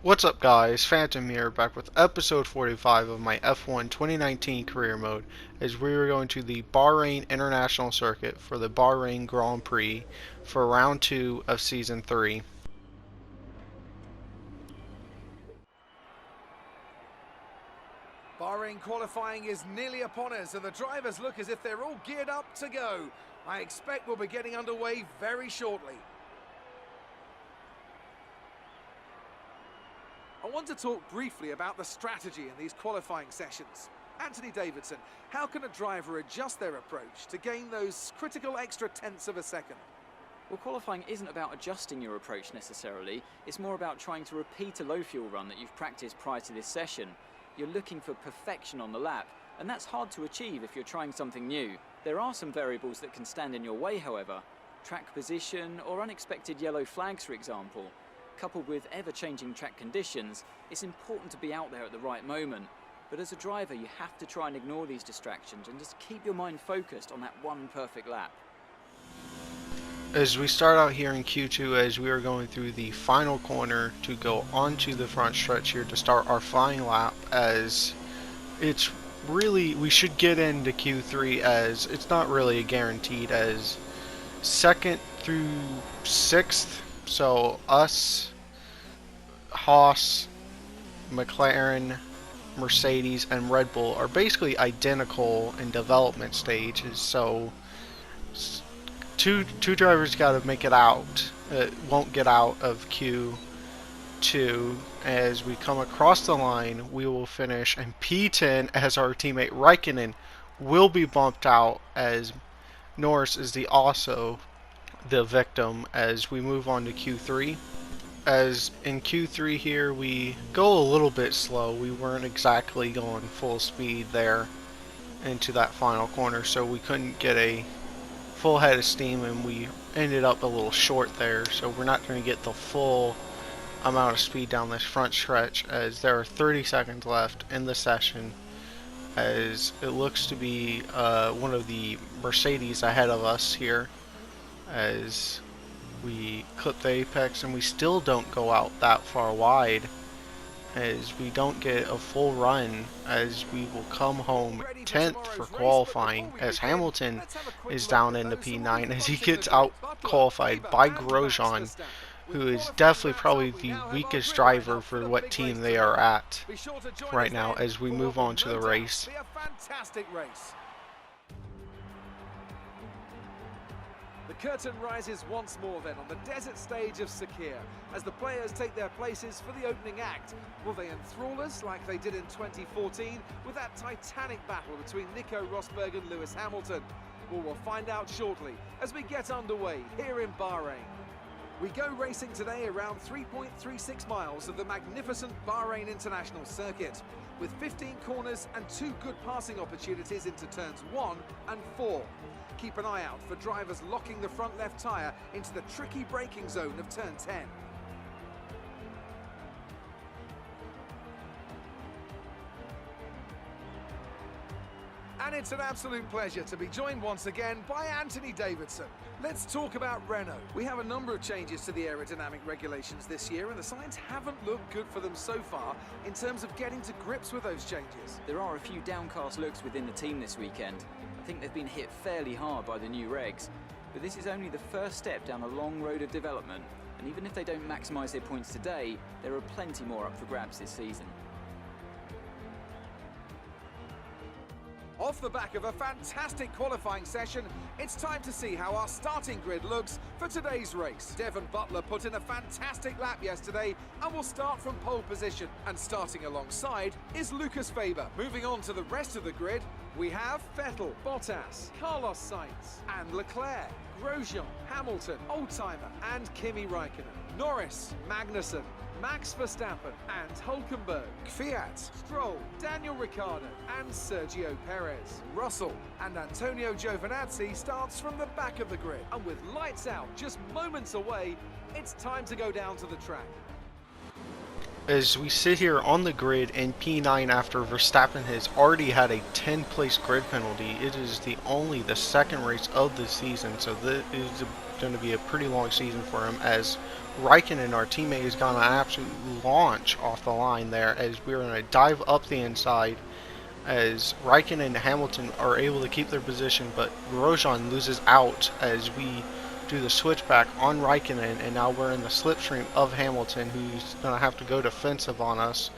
What's up guys, Phantom here, back with episode 45 of my F1 2019 career mode, as we are going to the Bahrain International Circuit for the Bahrain Grand Prix for round 2 of season 3. Bahrain qualifying is nearly upon us and the drivers look as if they're all geared up to go. I expect we'll be getting underway very shortly. I want to talk briefly about the strategy in these qualifying sessions. Anthony Davidson, how can a driver adjust their approach to gain those critical extra tenths of a second? Well, qualifying isn't about adjusting your approach necessarily. It's more about trying to repeat a low fuel run that you've practiced prior to this session. You're looking for perfection on the lap, and that's hard to achieve if you're trying something new. There are some variables that can stand in your way, however. Track position or unexpected yellow flags, for example. Coupled with ever-changing track conditions, it's important to be out there at the right moment. But as a driver, you have to try and ignore these distractions and just keep your mind focused on that one perfect lap. As we start out here in Q2, as we are going through the final corner to go onto the front stretch here to start our flying lap, as it's really, we should get into Q3 as it's not really a guaranteed, as 2nd through 6th, so us, Haas, McLaren, Mercedes, and Red Bull are basically identical in development stages, so two drivers got to make it out. Won't get out of Q2. As we come across the line, we will finish in P10 as our teammate Raikkonen will be bumped out, as Norris is also the victim as we move on to Q3. As in Q3 here, we go a little bit slow. We weren't exactly going full speed there into that final corner, so we couldn't get a full head of steam, and we ended up a little short there, so we're not going to get the full amount of speed down this front stretch, as there are 30 seconds left in the session, as it looks to be one of the Mercedes ahead of us here, as we clip the apex and we still don't go out that far wide, as we don't get a full run, as we will come home 10th for qualifying, as Hamilton is down in the P9 as he gets out qualified by Grosjean, who is definitely probably the weakest driver for what team they are at right now, as we move on to the race. The curtain rises once more then on the desert stage of Sakir as the players take their places for the opening act. Will they enthrall us like they did in 2014 with that titanic battle between Nico Rosberg and Lewis Hamilton? Well, we'll find out shortly as we get underway here in Bahrain. We go racing today around 3.36 miles of the magnificent Bahrain International Circuit, with 15 corners and 2 good passing opportunities into turns 1 and 4. Keep an eye out for drivers locking the front left tyre into the tricky braking zone of turn 10. And it's an absolute pleasure to be joined once again by Anthony Davidson. Let's talk about Renault. We have a number of changes to the aerodynamic regulations this year, and the signs haven't looked good for them so far in terms of getting to grips with those changes. There are a few downcast looks within the team this weekend. I think they've been hit fairly hard by the new regs, but this is only the first step down a long road of development, and even if they don't maximise their points today, there are plenty more up for grabs this season. Off the back of a fantastic qualifying session, it's time to see how our starting grid looks for today's race. Devon Butler put in a fantastic lap yesterday and will start from pole position. And starting alongside is Lucas Faber. Moving on to the rest of the grid, we have Vettel, Bottas, Carlos Sainz and Leclerc, Grosjean, Hamilton, Oldtimer and Kimi Raikkonen, Norris, Magnussen, Max Verstappen and Hulkenberg, Fiat, Stroll, Daniel Ricciardo and Sergio Perez. Russell and Antonio Giovinazzi starts from the back of the grid, and with lights out just moments away, it's time to go down to the track. As we sit here on the grid in P9 after Verstappen has already had a 10-place grid penalty, it is only the second race of the season, so this is going to be a pretty long season for him, as Raikkonen, our teammate, has gone an absolute launch off the line there as we were going to dive up the inside as Raikkonen and Hamilton are able to keep their position, but Grosjean loses out as we do the switchback on Raikkonen, and now we're in the slipstream of Hamilton, who's going to have to go defensive on us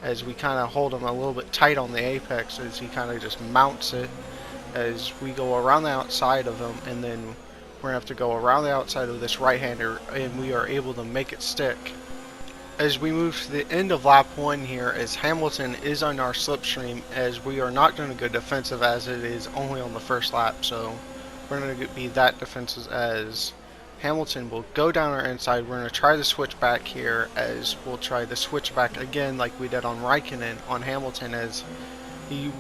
as we kind of hold him a little bit tight on the apex as he kind of just mounts it as we go around the outside of him, and then we're going to have to go around the outside of this right-hander, and we are able to make it stick. As we move to the end of lap 1 here, as Hamilton is on our slipstream, as we are not going to go defensive as it is only on the first lap, so we're going to be that defensive as Hamilton will go down our inside. We're going to try the switchback here as we'll try the switchback again like we did on Raikkonen on Hamilton as he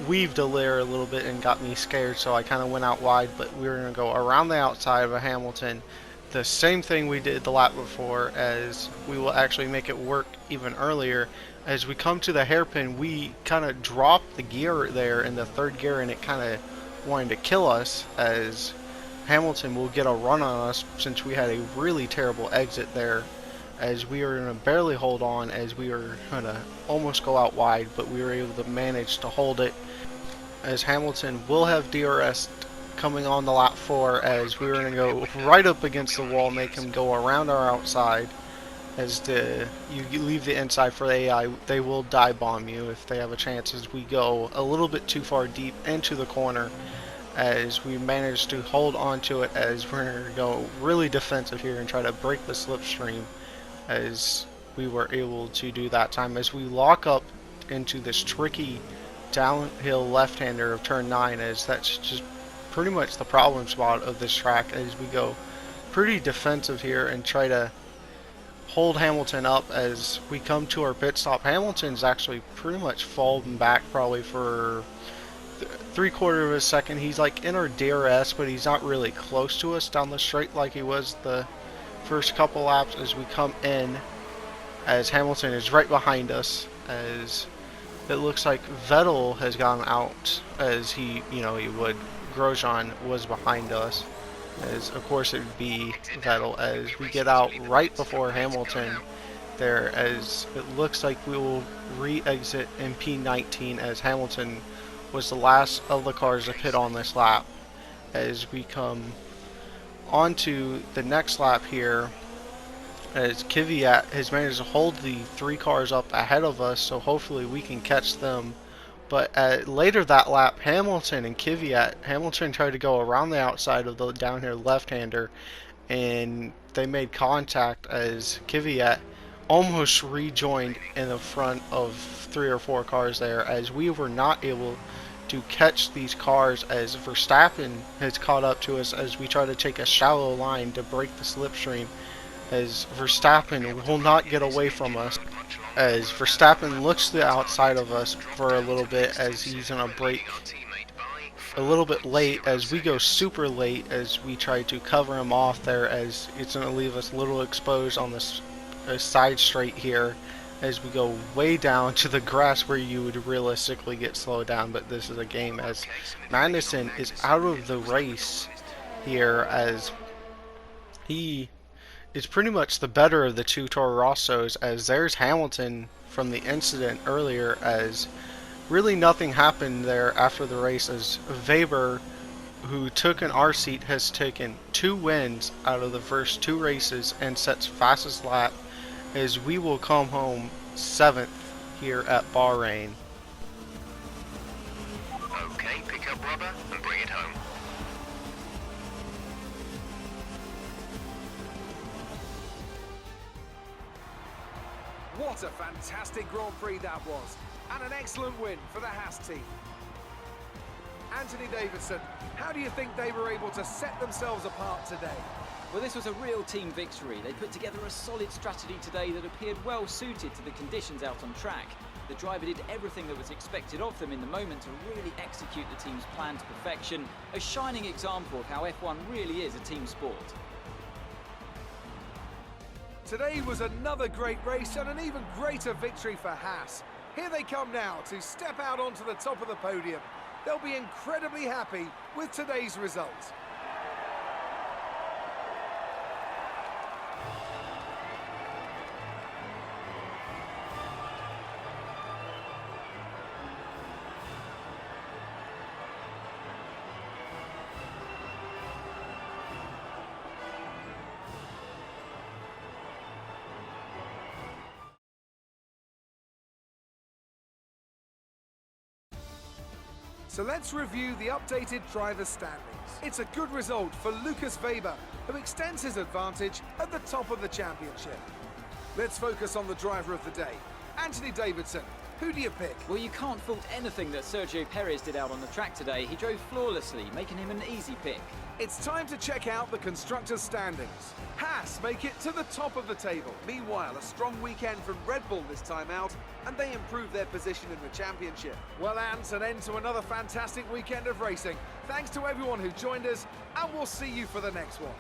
weaved a layer a little bit and got me scared, so I kind of went out wide, but we were going to go around the outside of a Hamilton. The same thing we did the lap before, as we will actually make it work even earlier. As we come to the hairpin, we kind of dropped the gear there in the third gear, and it kind of wanted to kill us as Hamilton will get a run on us since we had a really terrible exit there, as we were going to barely hold on as we were going to almost go out wide, but we were able to manage to hold it as Hamilton will have DRS coming on the lap 4 as we were going to go right up against the wall, make him go around our outside. As you leave the inside for the AI, they will dive bomb you if they have a chance, as we go a little bit too far deep into the corner as we manage to hold on to it, as we're going to go really defensive here and try to break the slipstream as we were able to do that time, as we lock up into this tricky downhill left-hander of turn 9, as that's just pretty much the problem spot of this track, as we go pretty defensive here and try to hold Hamilton up as we come to our pit stop. Hamilton's actually pretty much fallen back probably for 3/4 of a second. He's like in our DRS, but he's not really close to us down the straight like he was the first couple laps. As we come in, as Hamilton is right behind us, as it looks like Vettel has gone out, as he would. Grosjean was behind us, as of course it would be Vettel, as we get out right before Hamilton there, as it looks like we will re-exit in P19 as Hamilton was the last of the cars to pit on this lap. As we come onto the next lap here, as Kvyat has managed to hold the 3 cars up ahead of us, so hopefully we can catch them. But later that lap, Hamilton and Kvyat, Hamilton tried to go around the outside of the down here left-hander, and they made contact as Kvyat almost rejoined in the front of 3 or 4 cars there, as we were not able to catch these cars, as Verstappen has caught up to us as we try to take a shallow line to break the slipstream, as Verstappen will not get away from us, as Verstappen looks to the outside of us for a little bit as he's going to brake a little bit late, as we go super late as we try to cover him off there, as it's going to leave us a little exposed on this side straight here as we go way down to the grass where you would realistically get slowed down. But this is a game, as Magnussen is out of the race here, as he is pretty much the better of the 2 Toro Rossos, as there's Hamilton from the incident earlier, as really nothing happened there after the race, as Weber, who took an R seat, has taken 2 wins out of the first 2 races and sets fastest lap, as we will come home 7th here at Bahrain. Okay, pick up rubber and bring it home. What a fantastic Grand Prix that was, and an excellent win for the Haas team. Anthony Davidson, how do you think they were able to set themselves apart today? Well, this was a real team victory. They put together a solid strategy today that appeared well suited to the conditions out on track. The driver did everything that was expected of them in the moment to really execute the team's plan to perfection, a shining example of how F1 really is a team sport. Today was another great race and an even greater victory for Haas. Here they come now to step out onto the top of the podium. They'll be incredibly happy with today's result. So let's review the updated driver's standings. It's a good result for Lucas Weber, who extends his advantage at the top of the championship. Let's focus on the driver of the day, Anthony Davidson. Who do you pick? Well, you can't fault anything that Sergio Perez did out on the track today. He drove flawlessly, making him an easy pick. It's time to check out the constructors' standings. Haas make it to the top of the table. Meanwhile, a strong weekend from Red Bull this time out, and they improve their position in the championship. Well, Ant, an end to another fantastic weekend of racing. Thanks to everyone who joined us, and we'll see you for the next one.